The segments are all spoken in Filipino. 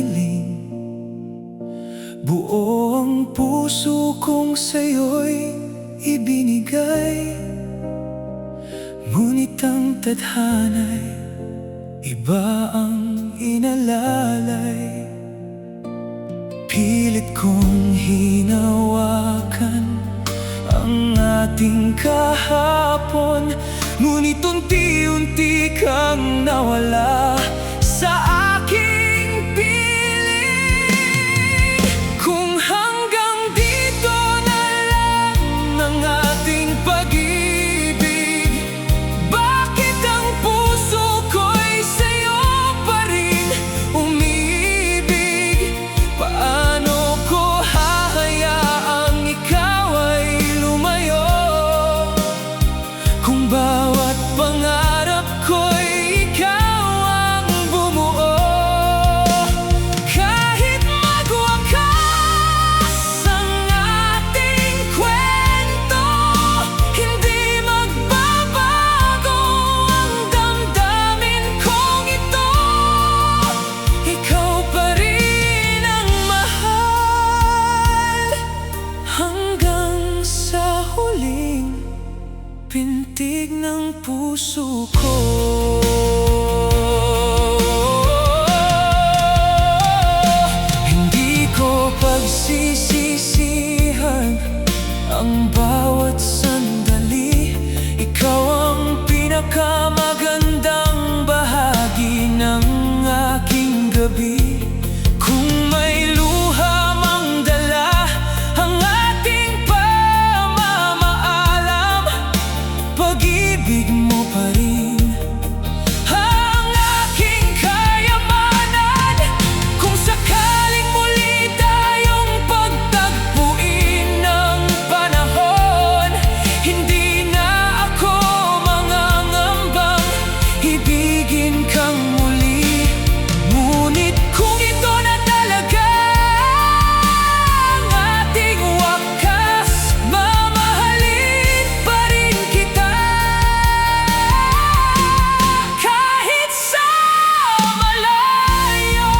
hiling. Buo ang puso kong sa'yo'y ibinigay, ngunit ang tadhana'y iba ang inalalay. Pilit kong hinawakan ang ating kahapon, ngunit unti-unti kang nawala sa aking piling. Kung hanggang dito na lang ang ating pag-ibig, bakit ang puso ko'y sa'yo pa rin umibig? Paano ko hahayaang ikaw ay lumayo, kung bawat pangarap ko'y ikaw ang bumuo? Kahit magwakas ang ating kwento, hindi magbabago ang damdamin kong ito. Ikaw pa rin ang mahal, hanggang sa huling pintig ng puso ko. Hindi ko pagsisisihan ang bawat sandali. Ikaw ang pinakamagandang bahagi ng aking gabi. Kung may luha mang dala ang ating pamamaalam, pag-ibig mo pa rin ang aking kayamanan. Kung sakaling muli tayong pagtagpuin ng panahon, hindi na ako mangangambang ibigin kang muli. Ngunit kung ito na talaga ang ating wakas, mamahalin pa rin kita kahit sa malayo.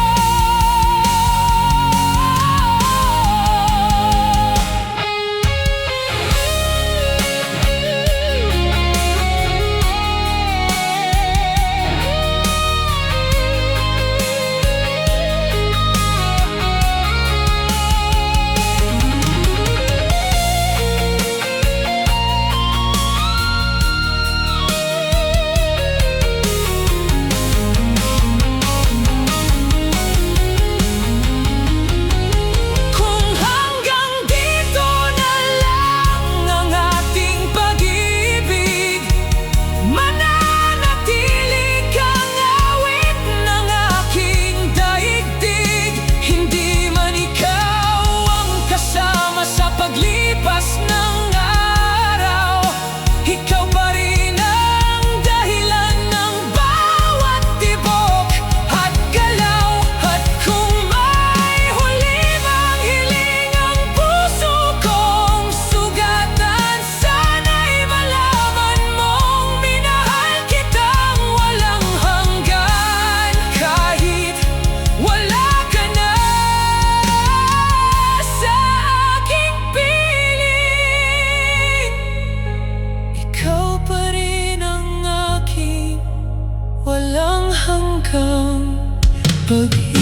Kung hanggang dito na lang ang ating pag-ibig, mananatili kang awit ng aking daigdig. Hindi man ikaw ang kasama sa paglipas ng araw, ikaw pa rin ang dahilan ng bawat tibok at galaw. At kung may huli mang hiling ang puso kong sugatan, sana'y malaman mong minahal kitang walang hanggan. Kahit wala ka na sa aking piling, ikaw pa rin ang aking walang hanggang pag-ibig.